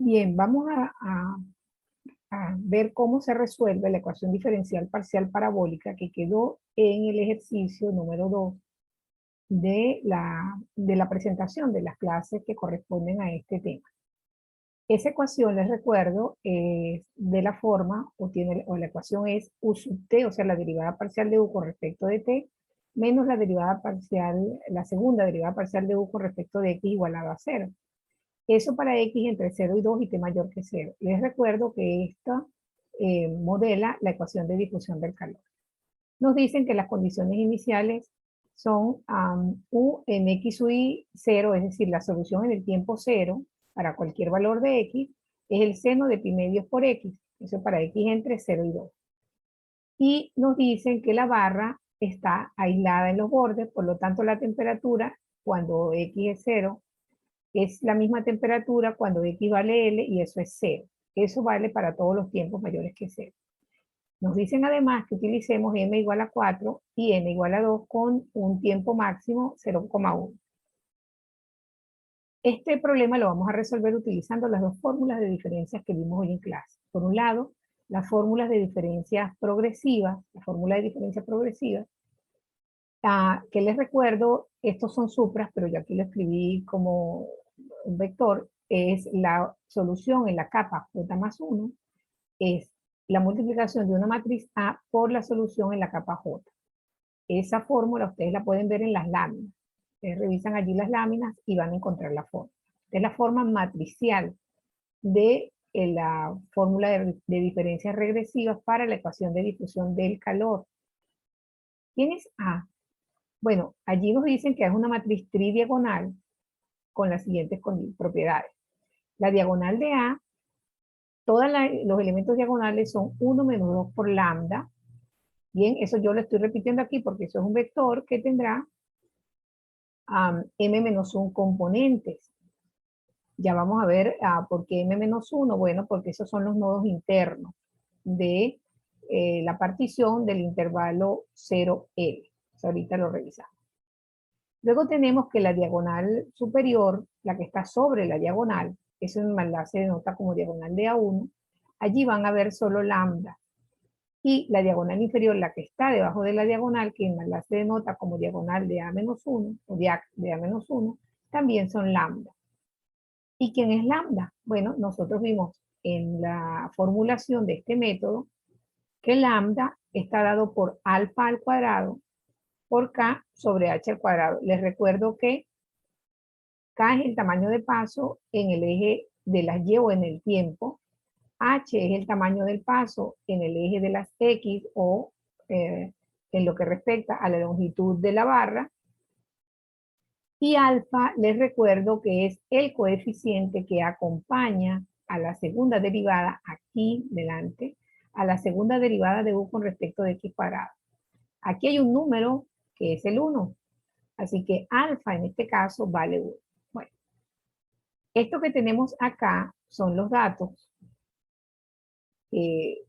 Bien, vamos a ver cómo se resuelve la ecuación diferencial parcial parabólica que quedó en el ejercicio número 2 de la presentación de las clases que corresponden a este tema. Esa ecuación, les recuerdo, es de la forma, o la ecuación es u sub t, o sea, la derivada parcial de u con respecto de t, menos la derivada parcial, la segunda derivada parcial de u con respecto de x igualado a 0. Eso para x entre 0 y 2 y t mayor que 0. Les recuerdo que esta modela la ecuación de difusión del calor. Nos dicen que las condiciones iniciales son u en x sub i 0, es decir, la solución en el tiempo 0 para cualquier valor de x, es el seno de pi medios por x, eso para x entre 0 y 2. Y nos dicen que la barra está aislada en los bordes, por lo tanto la temperatura cuando x es 0 es la misma temperatura cuando x vale L y eso es 0. Eso vale para todos los tiempos mayores que 0. Nos dicen además que utilicemos m igual a 4 y n igual a 2 con un tiempo máximo 0,1. Este problema lo vamos a resolver utilizando las dos fórmulas de diferencias que vimos hoy en clase. Por un lado, las fórmulas de diferencias progresivas, la fórmula de diferencia progresiva, que les recuerdo, estos son supras, pero yo aquí lo escribí como un vector, es la solución en la capa J más 1, es la multiplicación de una matriz A por la solución en la capa J. Esa fórmula ustedes la pueden ver en las láminas. Ustedes revisan allí las láminas y van a encontrar la forma. Es la forma matricial de la fórmula de diferencias regresivas para la ecuación de difusión del calor. ¿Quién es A? Bueno, allí nos dicen que es una matriz tridiagonal con las siguientes propiedades. La diagonal de A, todos los elementos diagonales son 1 menos 2 por lambda. Bien, eso yo lo estoy repitiendo aquí porque eso es un vector que tendrá m menos 1 componentes. Ya vamos a ver por qué m menos 1. Bueno, porque esos son los nodos internos de la partición del intervalo 0L. Ahorita lo revisamos. Luego tenemos que la diagonal superior, la que está sobre la diagonal, eso en maldad se denota como diagonal de A1, allí van a ver solo lambda. Y la diagonal inferior, la que está debajo de la diagonal, que en maldad se denota como diagonal de A-1, o de A-1, también son lambda. ¿Y quién es lambda? Bueno, nosotros vimos en la formulación de este método que lambda está dado por alfa al cuadrado por K sobre H al cuadrado. Les recuerdo que K es el tamaño de paso en el eje de las Y o en el tiempo. H es el tamaño del paso en el eje de las X o en lo que respecta a la longitud de la barra. Y alfa, les recuerdo que es el coeficiente que acompaña a la segunda derivada aquí delante, a la segunda derivada de u con respecto de x cuadrado. Aquí hay un número que es el 1. Así que alfa en este caso vale 1. Bueno, esto que tenemos acá son los datos que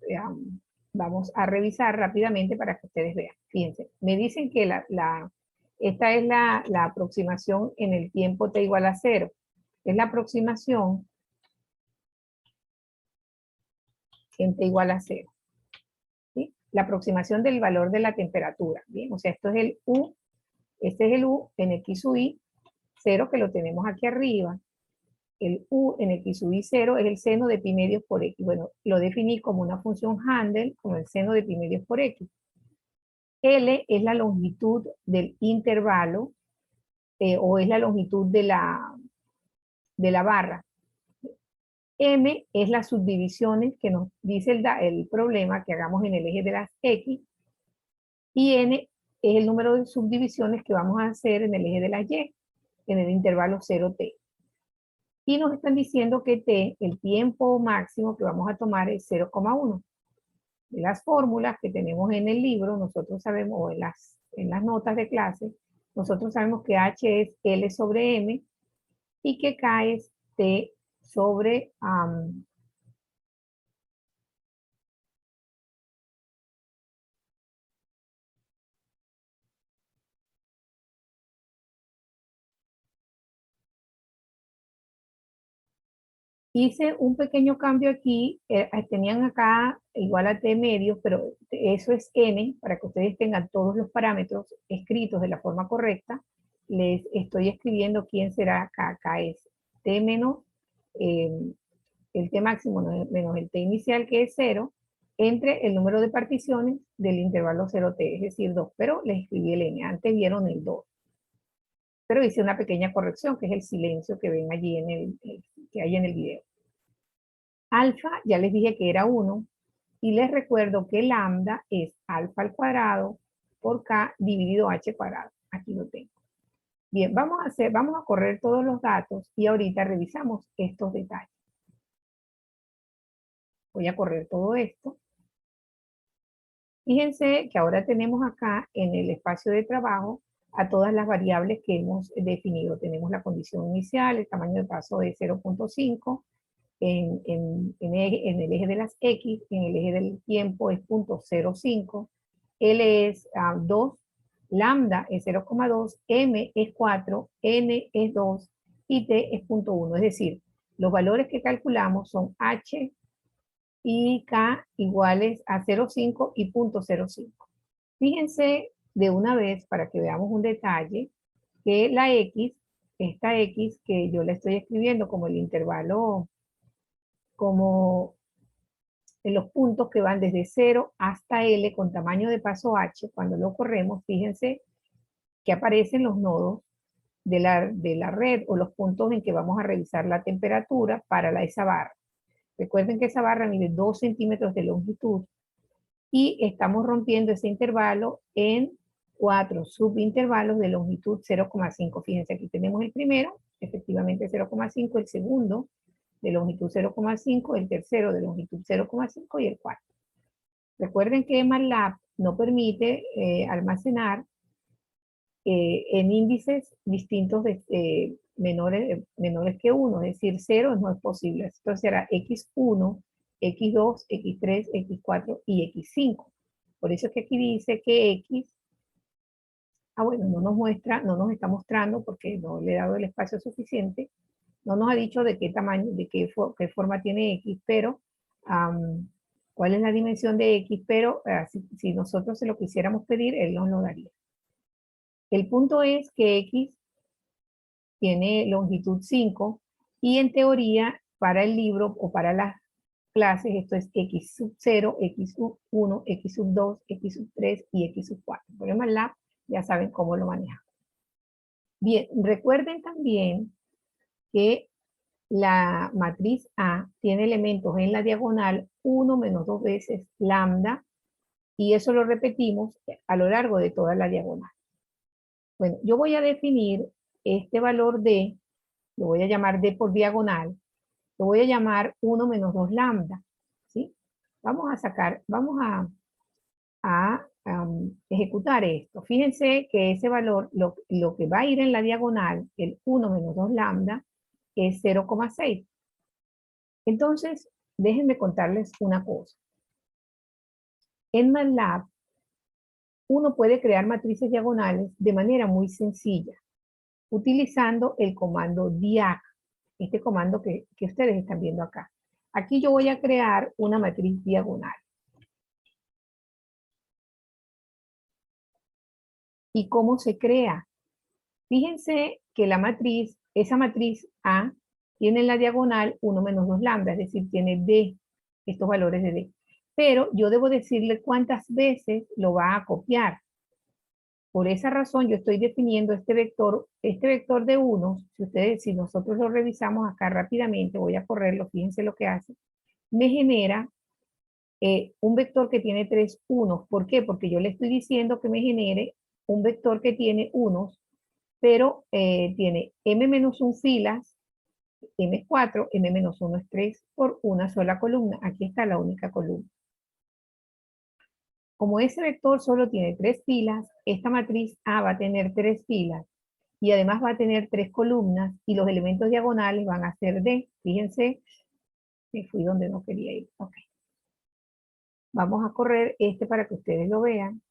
vamos a revisar rápidamente para que ustedes vean. Fíjense, me dicen que esta es la aproximación en el tiempo t igual a 0. Es la aproximación en t igual a 0. ¿Sí? La aproximación del valor de la temperatura. ¿Bien? O sea, esto es el U, este es el U en x sub i 0 que lo tenemos aquí arriba. El u en x sub i 0 es el seno de pi medios por x. Bueno, lo definí como una función Handel con el seno de pi medios por x. L es la longitud del intervalo o es la longitud de la barra. M es las subdivisiones que nos dice el problema que hagamos en el eje de las X. Y N es el número de subdivisiones que vamos a hacer en el eje de las Y, en el intervalo 0T. Y nos están diciendo que T, el tiempo máximo que vamos a tomar es 0,1. De las fórmulas que tenemos en el libro, nosotros sabemos, o en las notas de clase, nosotros sabemos que H es L sobre M y que K es T sobre Hice un pequeño cambio aquí, tenían acá igual a t medios, pero eso es n, para que ustedes tengan todos los parámetros escritos de la forma correcta. Les estoy escribiendo quién será acá. Acá es t menos eh, el t máximo menos el t inicial, que es 0, entre el número de particiones del intervalo 0t, es decir, 2. Pero les escribí el n, antes vieron el 2. Pero hice una pequeña corrección, que es el silencio que ven allí que hay en el video. Alfa, ya les dije que era 1, y les recuerdo que lambda es alfa al cuadrado por k dividido h cuadrado. Aquí lo tengo. Bien, vamos a correr todos los datos y ahorita revisamos estos detalles. Voy a correr todo esto. Fíjense que ahora tenemos acá en el espacio de trabajo a todas las variables que hemos definido. Tenemos la condición inicial, el tamaño de paso de 0.5, en el eje de las X, en el eje del tiempo es 0.05, L es 2, lambda es 0,2, M es 4, N es 2 y T es 0.1. Es decir, los valores que calculamos son H y K iguales a 0,5 y 0.05. Fíjense de una vez para que veamos un detalle que la X, esta X que yo le estoy escribiendo como el intervalo, como en los puntos que van desde 0 hasta L con tamaño de paso H, cuando lo corremos, fíjense que aparecen los nodos de la red o los puntos en que vamos a revisar la temperatura para esa barra. Recuerden que esa barra mide 2 centímetros de longitud y estamos rompiendo ese intervalo en 4 subintervalos de longitud 0,5. Fíjense, aquí tenemos el primero, efectivamente 0,5, el segundo de longitud 0,5, el tercero de longitud 0,5 y el cuarto. Recuerden que MATLAB no permite almacenar en índices distintos menores que 1, es decir, 0 no es posible. Esto será x1, x2, x3, x4 y x5. Por eso es que aquí dice que x, bueno, no nos muestra, no nos está mostrando porque no le he dado el espacio suficiente, no nos ha dicho de qué tamaño, de qué forma tiene X, pero cuál es la dimensión de X, pero si nosotros se lo quisiéramos pedir, él nos lo daría. El punto es que X tiene longitud 5 y en teoría para el libro o para las clases esto es X sub 0, X sub 1, X sub 2, X sub 3 y X sub 4. Por el MATLAB ya saben cómo lo manejan. Bien, recuerden también que la matriz A tiene elementos en la diagonal 1 menos 2 veces lambda, y eso lo repetimos a lo largo de toda la diagonal. Bueno, yo voy a definir este valor D, lo voy a llamar D por diagonal, lo voy a llamar 1 menos 2 lambda, ¿sí? Vamos a ejecutar esto. Fíjense que ese valor, lo que va a ir en la diagonal, el 1 menos 2 lambda, es 0,6. Entonces, déjenme contarles una cosa. En MATLAB, uno puede crear matrices diagonales de manera muy sencilla, utilizando el comando diag, este comando que ustedes están viendo acá. Aquí yo voy a crear una matriz diagonal. ¿Y cómo se crea? Fíjense que esa matriz A, tiene en la diagonal 1 menos 2 lambda, es decir, tiene D, estos valores de D. Pero yo debo decirle cuántas veces lo va a copiar. Por esa razón yo estoy definiendo este vector de 1, si nosotros lo revisamos acá rápidamente, voy a correrlo, fíjense lo que hace, me genera un vector que tiene 3 unos. ¿Por qué? Porque yo le estoy diciendo que me genere un vector que tiene unos, pero tiene m-1 filas, m es 4, m-1 es 3 por una sola columna. Aquí está la única columna. Como ese vector solo tiene 3 filas, esta matriz A va a tener 3 filas y además va a tener 3 columnas y los elementos diagonales van a ser D. Fíjense, me fui donde no quería ir. Ok. Vamos a correr este para que ustedes lo vean.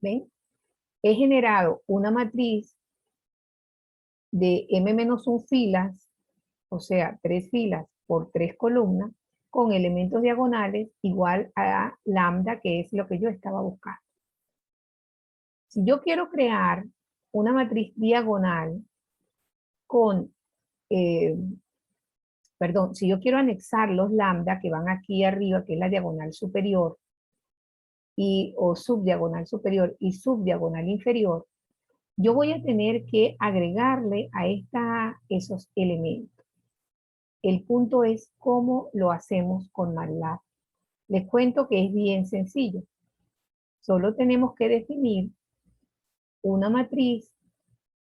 ¿Ven? He generado una matriz de m-1 filas, o sea, 3 filas por 3 columnas, con elementos diagonales igual a lambda, que es lo que yo estaba buscando. Si yo quiero crear una matriz diagonal con, perdón, si yo quiero anexar los lambda que van aquí arriba, que es la diagonal superior, o subdiagonal superior y subdiagonal inferior, yo voy a tener que agregarle a esos elementos. El punto es cómo lo hacemos con MATLAB. Les cuento que es bien sencillo. Solo tenemos que definir una matriz,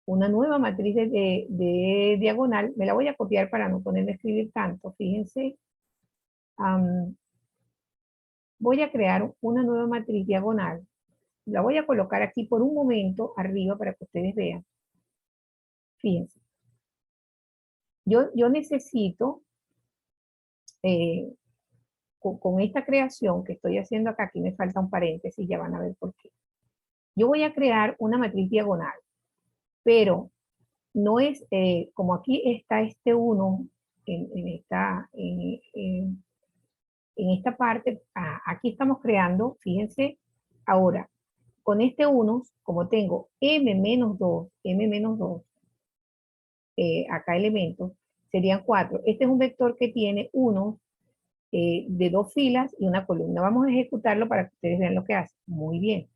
una nueva matriz de diagonal. Me la voy a copiar para no ponerme a escribir tanto. Fíjense. Voy a crear una nueva matriz diagonal. La voy a colocar aquí por un momento arriba para que ustedes vean. Fíjense. Yo necesito, con esta creación que estoy haciendo acá, aquí me falta un paréntesis, ya van a ver por qué. Yo voy a crear una matriz diagonal, pero no es, como aquí está este 1 en esta parte, aquí estamos creando, fíjense, ahora, con este 1, como tengo m-2, acá elementos, serían 4. Este es un vector que tiene 1 de 2 filas y una columna. Vamos a ejecutarlo para que ustedes vean lo que hace. Muy bien.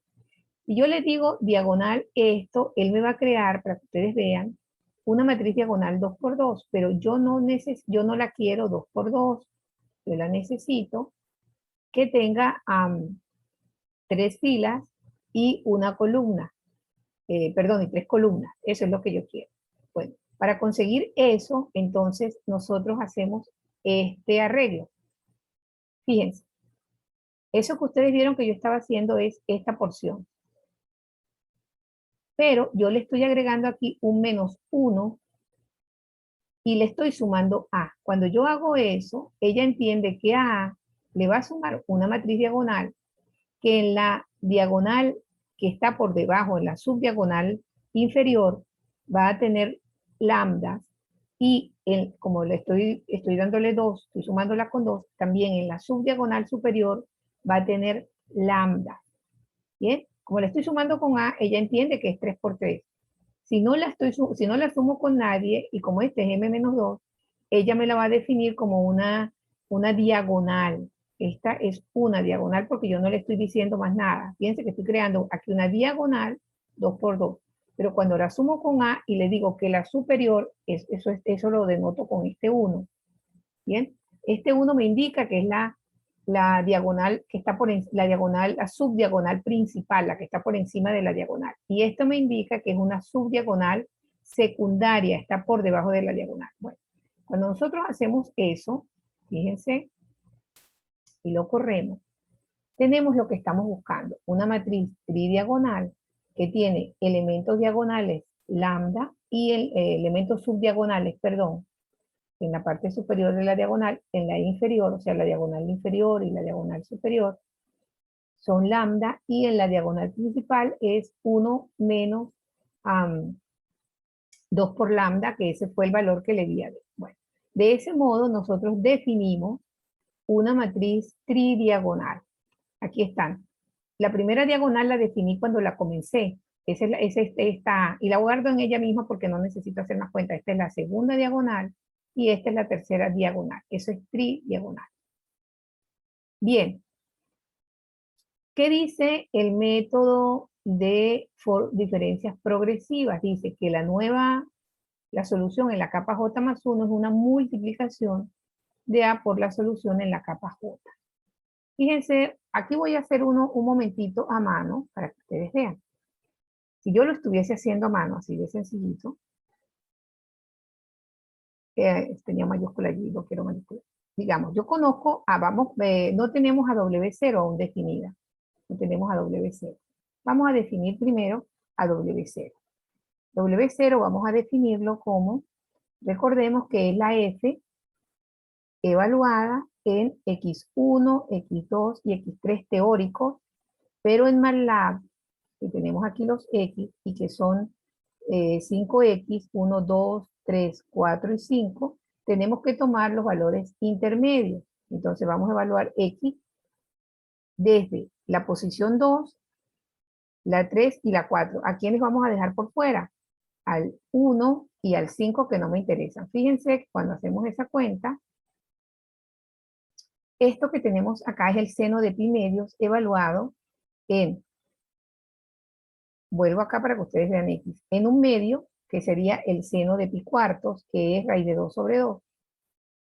Si yo le digo diagonal esto, él me va a crear, para que ustedes vean, una matriz diagonal 2 por 2, pero yo no la quiero 2 por 2, yo la necesito que tenga 3 filas y una columna, perdón, y 3 columnas, eso es lo que yo quiero. Bueno, para conseguir eso, entonces nosotros hacemos este arreglo. Fíjense, eso que ustedes vieron que yo estaba haciendo es esta porción. Pero yo le estoy agregando aquí un -1 y le estoy sumando A. Cuando yo hago eso, ella entiende que a A le va a sumar una matriz diagonal que en la diagonal que está por debajo, en la subdiagonal inferior, va a tener lambda y como le estoy dándole 2, estoy sumándola con 2, también en la subdiagonal superior va a tener lambda. ¿Bien? Como le estoy sumando con A, ella entiende que es 3 por 3. Si no la sumo con nadie, y como este es m-2, ella me la va a definir como una diagonal. Esta es una diagonal porque yo no le estoy diciendo más nada. Fíjense que estoy creando aquí una diagonal 2 por 2. Pero cuando la sumo con A y le digo que la superior, eso lo denoto con este 1. ¿Bien? Este 1 me indica que es la diagonal que está la subdiagonal principal, la que está por encima de la diagonal. Y esto me indica que es una subdiagonal secundaria, está por debajo de la diagonal. Bueno, cuando nosotros hacemos eso, fíjense, y lo corremos, tenemos lo que estamos buscando, una matriz tridiagonal que tiene elementos diagonales lambda y elementos subdiagonales, perdón, en la parte superior de la diagonal, en la inferior, o sea, la diagonal inferior y la diagonal superior, son lambda, y en la diagonal principal es 1 menos 2 por lambda, que ese fue el valor que le di a D. Bueno, de ese modo nosotros definimos una matriz tridiagonal. Aquí están. La primera diagonal la definí cuando la comencé. Esa es esta, y la guardo en ella misma porque no necesito hacer más cuenta. Esta es la segunda diagonal y esta es la tercera diagonal. Eso es tridiagonal. Bien. ¿Qué dice el método de diferencias progresivas? Dice que la solución en la capa J más 1 es una multiplicación de A por la solución en la capa J. Fíjense, aquí voy a hacer un momentito a mano para que ustedes vean. Si yo lo estuviese haciendo a mano, así de sencillito, tenía mayúscula allí, no quiero mayúscula. Digamos, yo conozco, no tenemos a W0 aún definida. No tenemos a W0. Vamos a definir primero a W0. W0 vamos a definirlo como, recordemos que es la F evaluada en X1, X2 y X3 teóricos, pero en MATLAB, que tenemos aquí los X y que son 5x, 1, 2, 3, 4 y 5, tenemos que tomar los valores intermedios. Entonces vamos a evaluar x desde la posición 2, la 3 y la 4. ¿A quiénes vamos a dejar por fuera? Al 1 y al 5 que no me interesan. Fíjense que cuando hacemos esa cuenta, esto que tenemos acá es el seno de pi medios evaluado en, vuelvo acá para que ustedes vean x, en un medio, que sería el seno de pi cuartos, que es raíz de 2 sobre 2.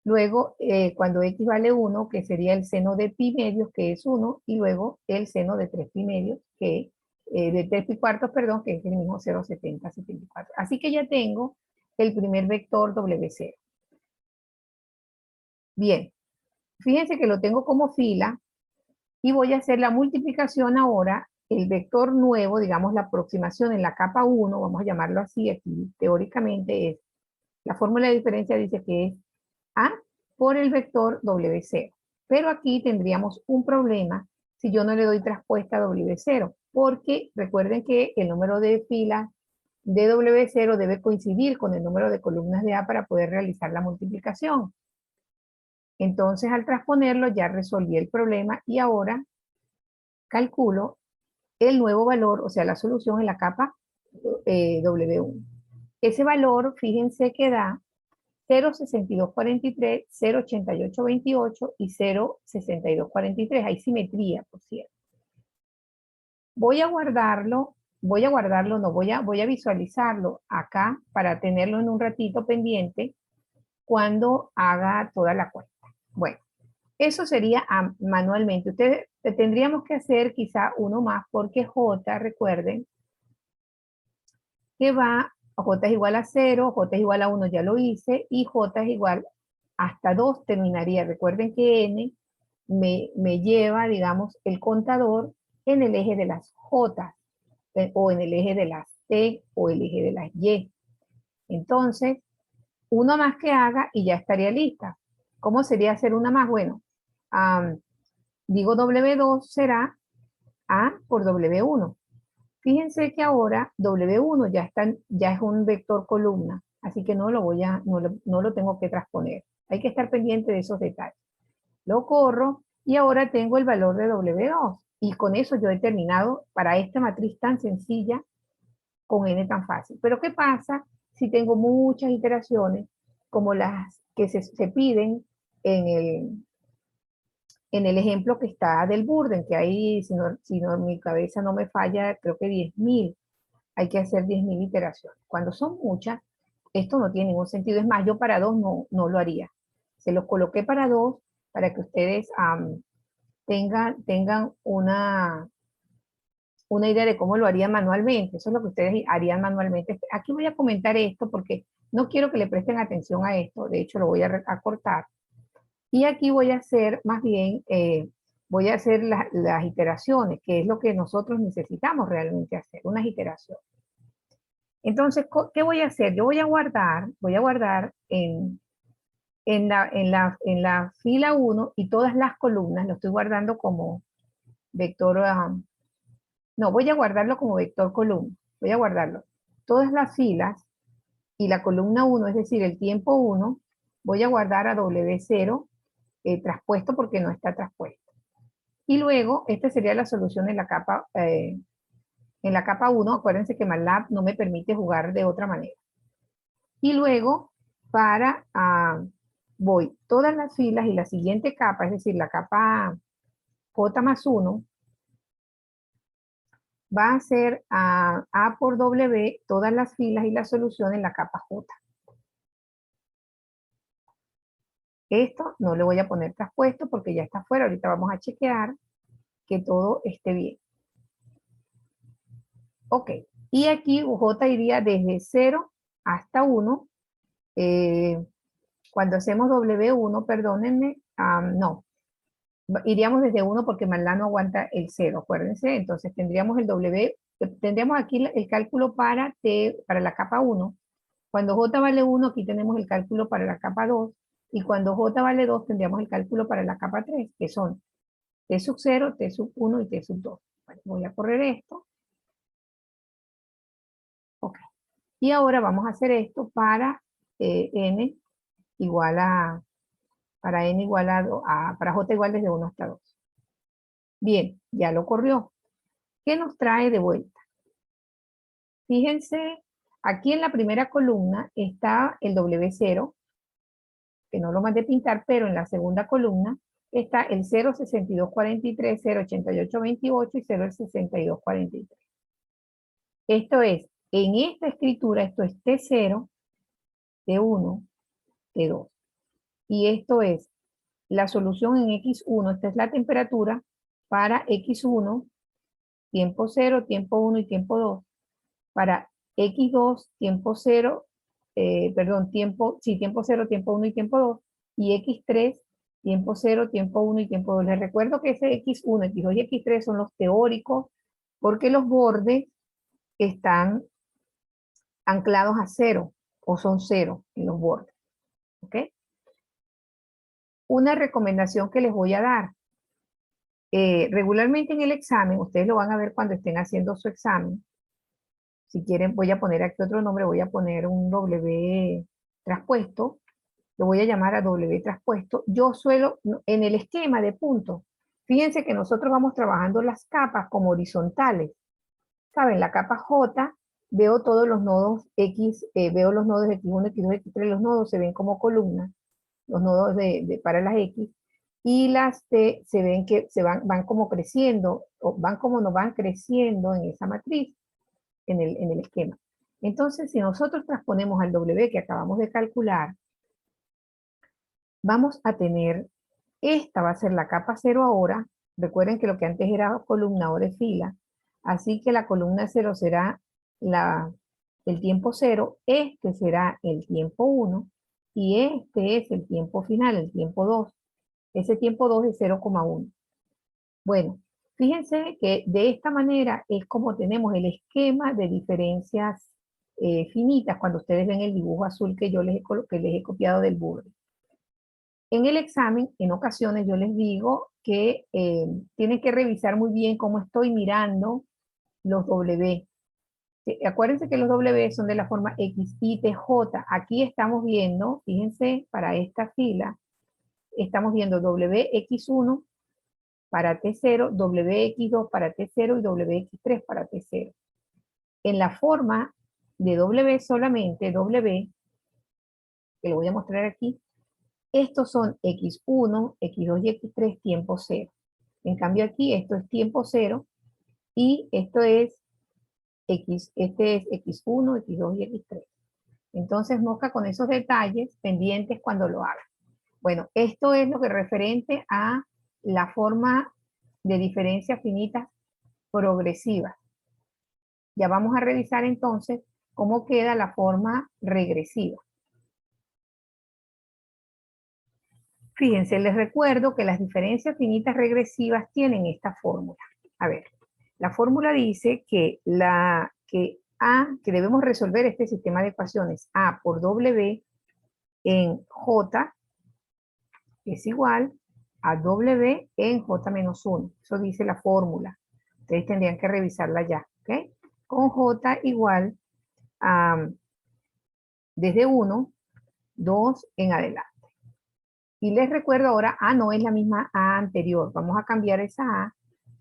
Luego, cuando x vale 1, que sería el seno de pi medios, que es 1, y luego el seno de 3 pi medios, que de 3 pi cuartos, perdón, que es el mismo 0,7074. Así que ya tengo el primer vector W0. Bien, fíjense que lo tengo como fila y voy a hacer la multiplicación ahora, el vector nuevo, digamos la aproximación en la capa 1, vamos a llamarlo así, aquí teóricamente es, la fórmula de diferencia dice que es A por el vector W0. Pero aquí tendríamos un problema si yo no le doy traspuesta a W0, porque recuerden que el número de filas de W0 debe coincidir con el número de columnas de A para poder realizar la multiplicación. Entonces, al transponerlo ya resolví el problema y ahora calculo el nuevo valor, o sea, la solución en la capa W1. Ese valor, fíjense que da 0,6243, 0,8828 y 0,6243. Hay simetría, por cierto. Voy a guardarlo, no, voy a visualizarlo acá para tenerlo en un ratito pendiente cuando haga toda la cuenta. Bueno, eso sería manualmente. Ustedes tendríamos que hacer quizá uno más porque J, recuerden, que va, J es igual a 0, J es igual a 1, ya lo hice, y J es igual hasta 2 terminaría. Recuerden que N me lleva, digamos, el contador en el eje de las J, o en el eje de las T, o el eje de las Y. Entonces, uno más que haga y ya estaría lista. ¿Cómo sería hacer una más? Bueno, digo W2 será A por W1. Fíjense que ahora W1 ya es un vector columna, así que no lo tengo que transponer. Hay que estar pendiente de esos detalles. Lo corro y ahora tengo el valor de W2. Y con eso yo he terminado para esta matriz tan sencilla con N tan fácil. Pero ¿qué pasa si tengo muchas iteraciones como las que se piden en el ejemplo que está del Burden, que hay, si no mi cabeza no me falla, creo que 10.000. Hay que hacer 10.000 iteraciones. Cuando son muchas, esto no tiene ningún sentido. Es más, yo para 2 no lo haría. Se los coloqué para 2 para que ustedes tengan una idea de cómo lo harían manualmente. Eso es lo que ustedes harían manualmente. Aquí voy a comentar esto porque no quiero que le presten atención a esto. De hecho, lo voy a cortar. Y aquí voy a hacer, más bien, voy a hacer las iteraciones, que es lo que nosotros necesitamos realmente hacer, unas iteraciones. Entonces, ¿qué voy a hacer? Yo voy a guardar en la fila 1 y todas las columnas, lo estoy guardando como vector, no, voy a guardarlo como vector columna, voy a guardarlo. Todas las filas y la columna 1, es decir, el tiempo 1, voy a guardar a W0 traspuesto porque no está traspuesto. Y luego, esta sería la solución en la capa 1. Acuérdense que MATLAB no me permite jugar de otra manera. Y luego, voy todas las filas y la siguiente capa, es decir, la capa J más 1, va a ser A por W, todas las filas y la solución en la capa J. Esto no le voy a poner traspuesto porque ya está fuera. Ahorita vamos a chequear que todo esté bien. Ok, y aquí J iría desde 0 hasta 1. Cuando hacemos W1, perdónenme, no, iríamos desde 1 porque MATLAB no aguanta el 0, acuérdense. Entonces tendríamos el W, tendríamos aquí el cálculo para la capa 1. Cuando J vale 1, aquí tenemos el cálculo para la capa 2. Y cuando J vale 2, tendríamos el cálculo para la capa 3, que son T sub 0, T sub 1 y T sub 2. Bueno, voy a correr esto. Ok. Y ahora vamos a hacer esto para n igual a, para n igual para j igual desde 1 hasta 2. Bien, ya lo corrió. ¿Qué nos trae de vuelta? Fíjense, aquí en la primera columna está el W0, que no lo mandé pintar, pero en la segunda columna está el 0,6243, 0,8828 y 0,6243. Esto es, en esta escritura, esto es T0, T1, T2. Y esto es la solución en X1, esta es la temperatura para X1, tiempo 0, tiempo 1 y tiempo 2. Para X2, tiempo 0, tiempo 0, tiempo 1 y tiempo 2. Y X3, tiempo 0, tiempo 1 y tiempo 2. Les recuerdo que ese X1, X2 y X3 son los teóricos porque los bordes están anclados a 0 o son 0 en los bordes. ¿Ok? Una recomendación que les voy a dar. Regularmente en el examen, ustedes lo van a ver cuando estén haciendo su examen. Si quieren, voy a poner aquí otro nombre, voy a poner un W traspuesto. Lo voy a llamar a W traspuesto. Yo suelo, en el esquema de puntos, fíjense que nosotros vamos trabajando las capas como horizontales. ¿Saben? La capa J, veo todos los nodos X, veo los nodos X1, X2, X3, los nodos se ven como columnas, los nodos para las X, y las T se ven que van como creciendo, o van como no van creciendo en esa matriz, en el esquema. Entonces, si nosotros transponemos al W que acabamos de calcular, vamos a tener, esta va a ser la capa 0 ahora. Recuerden que lo que antes era columna, ahora es fila. Así que la columna 0 será el tiempo 0, este será el tiempo 1, y este es el tiempo final, el tiempo 2. Ese tiempo 2 es 0,1. Bueno, fíjense que de esta manera es como tenemos el esquema de diferencias finitas cuando ustedes ven el dibujo azul que yo les he copiado del borde. En el examen, en ocasiones yo les digo que tienen que revisar muy bien cómo estoy mirando los W. Acuérdense que los W son de la forma X, Y, T, J. Aquí estamos viendo, fíjense, para esta fila, estamos viendo WX1 para T0, WX2 para T0 y WX3 para T0. En la forma de W solamente, W, que lo voy a mostrar aquí, estos son X1, X2 y X3 tiempo 0. En cambio aquí esto es tiempo 0 y esto es este es X1, X2 y X3. Entonces mosca con esos detalles pendientes cuando lo haga. Bueno, esto es lo que referente a la forma de diferencias finitas progresivas. Ya vamos a revisar entonces cómo queda la forma regresiva. Fíjense, les recuerdo que las diferencias finitas regresivas tienen esta fórmula. A ver, la fórmula dice que que debemos resolver este sistema de ecuaciones A por W en J es igual a W en J menos 1. Eso dice la fórmula. Ustedes tendrían que revisarla ya, ¿ok? Con J igual a desde 1, 2 en adelante. Y les recuerdo ahora, A no es la misma A anterior. Vamos a cambiar esa A.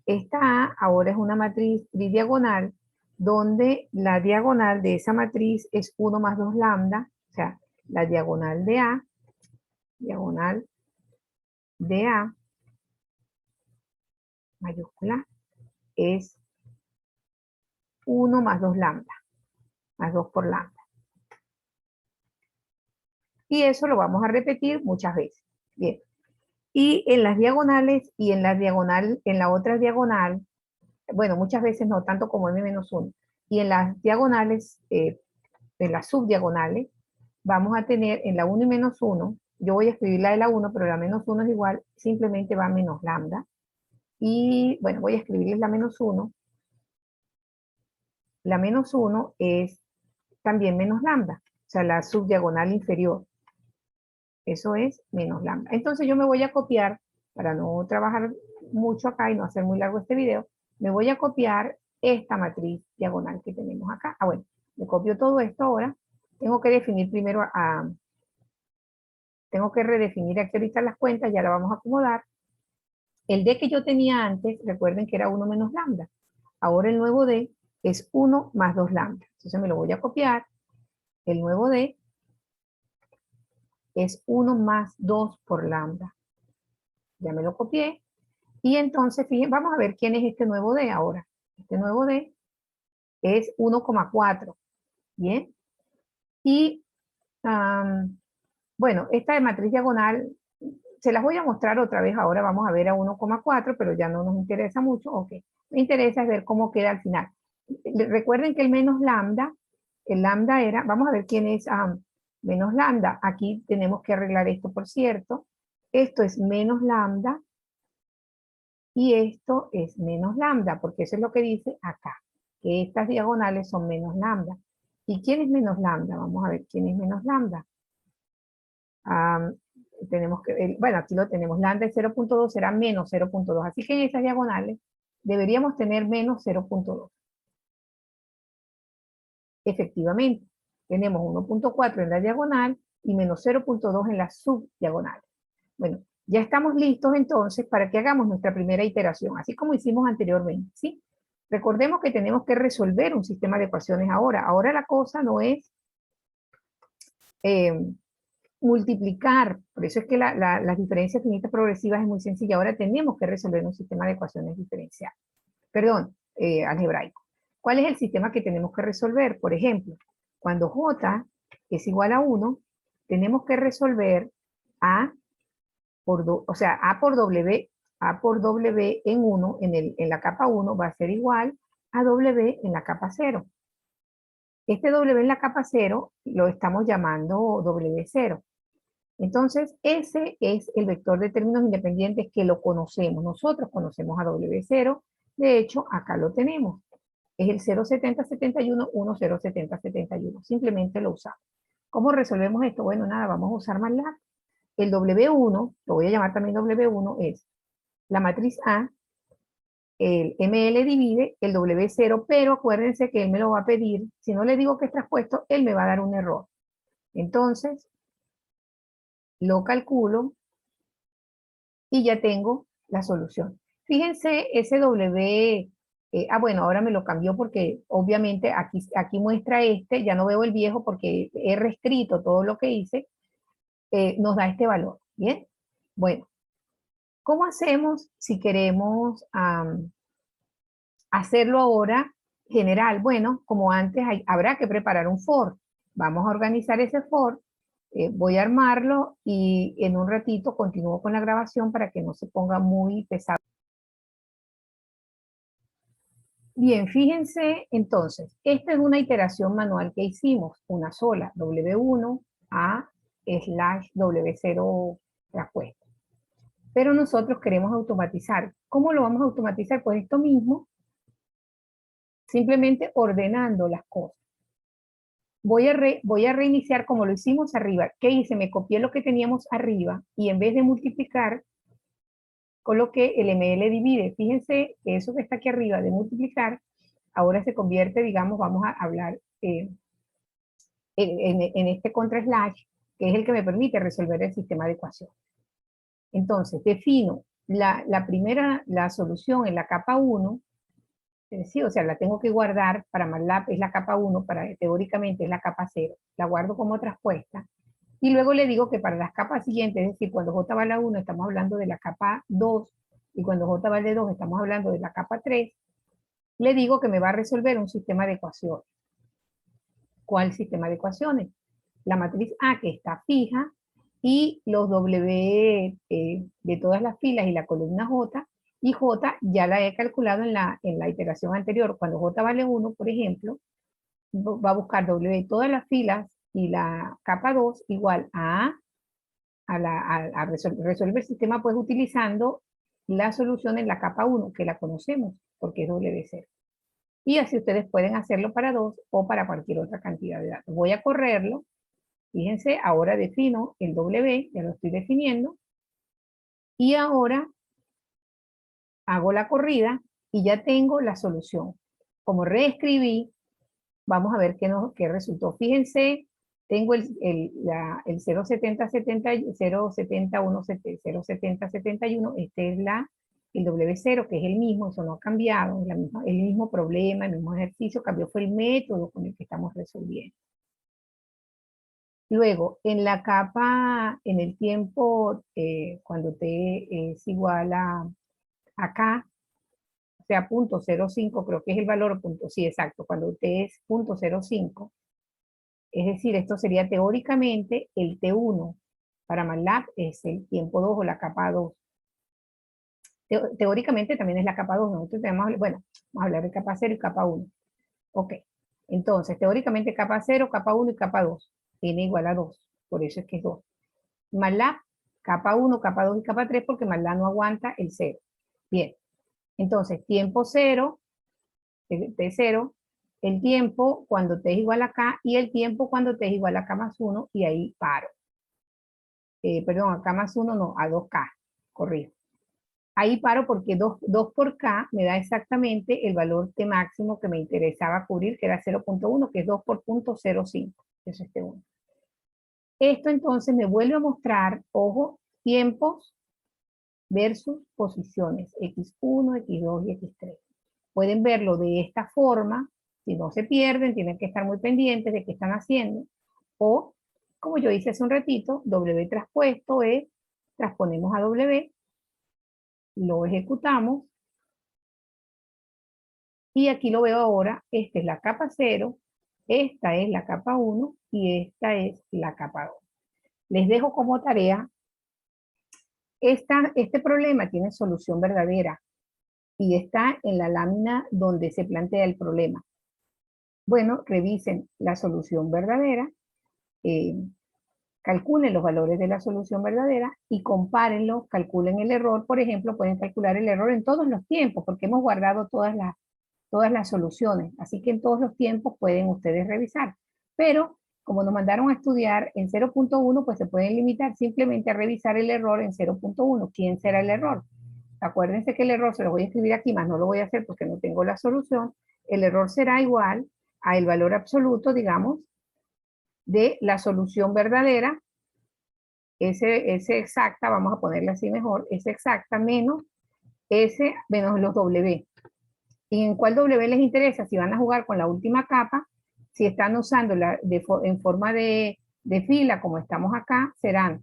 Esta A ahora es una matriz tridiagonal, donde la diagonal de esa matriz es 1 más 2 lambda. O sea, la diagonal de A, mayúscula, es 1 más 2 lambda, más 2 por lambda. Y eso lo vamos a repetir muchas veces. Bien. Y en las diagonales y en la otra diagonal, bueno, muchas veces no tanto como m-1. Y en las diagonales, en las subdiagonales, vamos a tener en la 1 y menos 1, yo voy a escribir la de la 1, pero la menos 1 es igual, simplemente va menos lambda. Y bueno, voy a escribirles la menos 1. La menos 1 es también menos lambda, o sea, la subdiagonal inferior. Eso es menos lambda. Entonces yo me voy a copiar, para no trabajar mucho acá y no hacer muy largo este video, me voy a copiar esta matriz diagonal que tenemos acá. Ah, bueno, Me copio todo esto ahora. Tengo que definir primero tengo que redefinir aquí ahorita las cuentas, ya la vamos a acomodar. El D que yo tenía antes, recuerden que era 1 menos lambda. Ahora el nuevo D es 1 más 2 lambda. Entonces me lo voy a copiar. El nuevo D es 1 más 2 por lambda. Ya me lo copié. Y entonces, fíjense, vamos a ver quién es este nuevo D ahora. Este nuevo D es 1,4. Bien. Y, bueno, esta de matriz diagonal, se las voy a mostrar otra vez. Ahora vamos a ver a 1,4, pero ya no nos interesa mucho. Ok. Me interesa es ver cómo queda al final. Recuerden que el menos lambda, el lambda era, vamos a ver quién es menos lambda. Aquí tenemos que arreglar esto, por cierto. Esto es menos lambda y esto es menos lambda, porque eso es lo que dice acá, que estas diagonales son menos lambda. ¿Y quién es menos lambda? Vamos a ver quién es menos lambda. Tenemos que, bueno, aquí lo tenemos, lambda es 0,2, será menos 0,2. Así que en estas diagonales deberíamos tener menos 0,2. Efectivamente, tenemos 1,4 en la diagonal y menos 0,2 en la subdiagonal. Bueno, ya estamos listos entonces para que hagamos nuestra primera iteración, así como hicimos anteriormente, ¿sí? Recordemos que tenemos que resolver un sistema de ecuaciones ahora. Ahora la cosa no es multiplicar, por eso es que las diferencias finitas progresivas es muy sencilla. Ahora tenemos que resolver un sistema de ecuaciones diferenciales. Perdón, algebraico. ¿Cuál es el sistema que tenemos que resolver? Por ejemplo, cuando J es igual a 1, tenemos que resolver A o sea, A por W en 1, en la capa 1 va a ser igual a W en la capa 0. Este W en la capa 0 lo estamos llamando W0. Entonces, ese es el vector de términos independientes que lo conocemos. Nosotros conocemos a W0. De hecho, acá lo tenemos. Es el 0,7071, 1,07071. Simplemente lo usamos. ¿Cómo resolvemos esto? Bueno, nada, vamos a usar MATLAB. El W1, lo voy a llamar también W1, es la matriz A, el ML divide el W0, pero acuérdense que él me lo va a pedir. Si no le digo que es traspuesto, él me va a dar un error. Entonces, lo calculo y ya tengo la solución. Fíjense ese W, bueno, ahora me lo cambió porque obviamente aquí muestra este, ya no veo el viejo porque he reescrito todo lo que hice, nos da este valor, ¿bien? Bueno, ¿cómo hacemos si queremos hacerlo ahora general? Bueno, como antes habrá que preparar un for. Vamos a organizar ese for, voy a armarlo y en un ratito continúo con la grabación para que no se ponga muy pesado. Bien, fíjense entonces, esta es una iteración manual que hicimos, una sola, W1 a /W0 traspuesto. Pero nosotros queremos automatizar. ¿Cómo lo vamos a automatizar? Pues esto mismo, simplemente ordenando las cosas. Voy a reiniciar como lo hicimos arriba. ¿Qué hice? Me copié lo que teníamos arriba y en vez de multiplicar, coloqué el ML divide. Fíjense que eso que está aquí arriba de multiplicar, ahora se convierte, digamos, vamos a hablar en este contra slash, que es el que me permite resolver el sistema de ecuación. Entonces, defino la solución en la capa 1, sí, o sea, la tengo que guardar para MATLAB, es la capa 1, teóricamente es la capa 0, la guardo como traspuesta, y luego le digo que para las capas siguientes, es decir, cuando J vale 1 estamos hablando de la capa 2, y cuando J vale 2 estamos hablando de la capa 3, le digo que me va a resolver un sistema de ecuaciones. ¿Cuál sistema de ecuaciones? La matriz A, que está fija, y los W de todas las filas y la columna J, y J ya la he calculado en la iteración anterior. Cuando J vale 1, por ejemplo, va a buscar W de todas las filas y la capa 2 igual a resolver el sistema, pues utilizando la solución en la capa 1, que la conocemos, porque es W0. Y así ustedes pueden hacerlo para 2 o para cualquier otra cantidad de datos. Voy a correrlo. Fíjense, ahora defino el W, ya lo estoy definiendo. Y ahora hago la corrida y ya tengo la solución. Como reescribí vamos a ver qué resultó. Fíjense, tengo el 07071, este es el W0, que es el mismo, eso no ha cambiado, es el mismo problema, el mismo ejercicio, cambió fue el método con el que estamos resolviendo. Luego, en la capa, en el tiempo, cuando t es igual a acá, o sea, 0.05, creo que es el valor, sí, exacto, cuando t es 0.05, es decir, esto sería teóricamente el T1. Para MATLAB es el tiempo 2 o la capa 2. Teóricamente también es la capa 2. Nosotros tenemos, bueno, vamos a hablar de capa 0 y capa 1. Ok. Entonces, teóricamente capa 0, capa 1 y capa 2. Tiene igual a 2. Por eso es que es 2. MATLAB, capa 1, capa 2 y capa 3, porque MATLAB no aguanta el 0. Bien. Entonces, tiempo 0, T0, el tiempo cuando t es igual a k y el tiempo cuando t es igual a k más 1 y ahí paro. Perdón, a k más 1 no, a 2k, corrijo. Ahí paro porque 2 por k me da exactamente el valor t máximo que me interesaba cubrir, que era 0.1, que es 2 por 0.05, eso es T1. Esto entonces me vuelve a mostrar, ojo, tiempos versus posiciones, x1, x2 y x3. Pueden verlo de esta forma, si no se pierden, tienen que estar muy pendientes de qué están haciendo, o como yo hice hace un ratito, W traspuesto es, transponemos a W, lo ejecutamos, y aquí lo veo ahora, esta es la capa 0, esta es la capa 1 y esta es la capa 2. Les dejo como tarea, este problema tiene solución verdadera y está en la lámina donde se plantea el problema. Bueno, revisen la solución verdadera, calculen los valores de la solución verdadera y compárenlos, calculen el error. Por ejemplo, pueden calcular el error en todos los tiempos porque hemos guardado todas las soluciones. Así que en todos los tiempos pueden ustedes revisar. Pero como nos mandaron a estudiar en 0.1, pues se pueden limitar simplemente a revisar el error en 0.1. ¿Quién será el error? Acuérdense que el error, se lo voy a escribir aquí, más no lo voy a hacer porque no tengo la solución. El error será igual a el valor absoluto, digamos, de la solución verdadera, ese exacta, vamos a ponerle así mejor, ese exacta menos los W. ¿Y en cuál W les interesa? Si van a jugar con la última capa, si están usándola en forma de fila, como estamos acá, será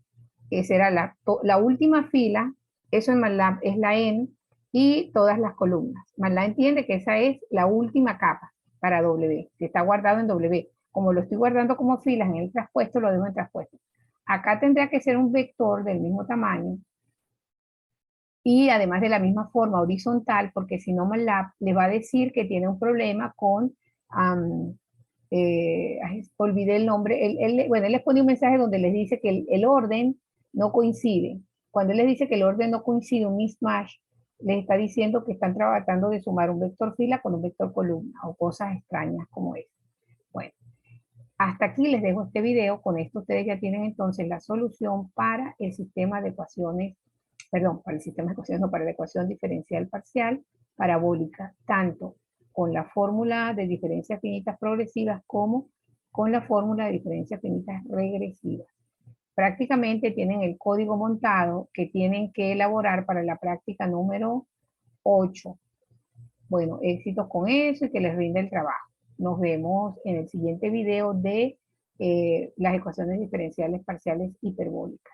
la última fila, eso en MATLAB es la N, y todas las columnas. MATLAB entiende que esa es la última capa para W, que está guardado en W. Como lo estoy guardando como filas en el traspuesto, lo dejo en traspuesto. Acá tendría que ser un vector del mismo tamaño, y además de la misma forma horizontal, porque si no MATLAB le va a decir que tiene un problema con, olvidé el nombre, bueno, él les pone un mensaje donde les dice que el orden no coincide. Cuando él les dice que el orden no coincide, un mismatch, les está diciendo que están tratando de sumar un vector fila con un vector columna, o cosas extrañas como eso. Bueno, hasta aquí les dejo este video. Con esto ustedes ya tienen entonces la solución para el sistema de ecuaciones, perdón, para el sistema de ecuaciones, no, para la ecuación diferencial parcial parabólica, tanto con la fórmula de diferencias finitas progresivas como con la fórmula de diferencias finitas regresivas. Prácticamente tienen el código montado que tienen que elaborar para la práctica número 8. Bueno, éxitos con eso y que les rinde el trabajo. Nos vemos en el siguiente video de las ecuaciones diferenciales parciales hiperbólicas.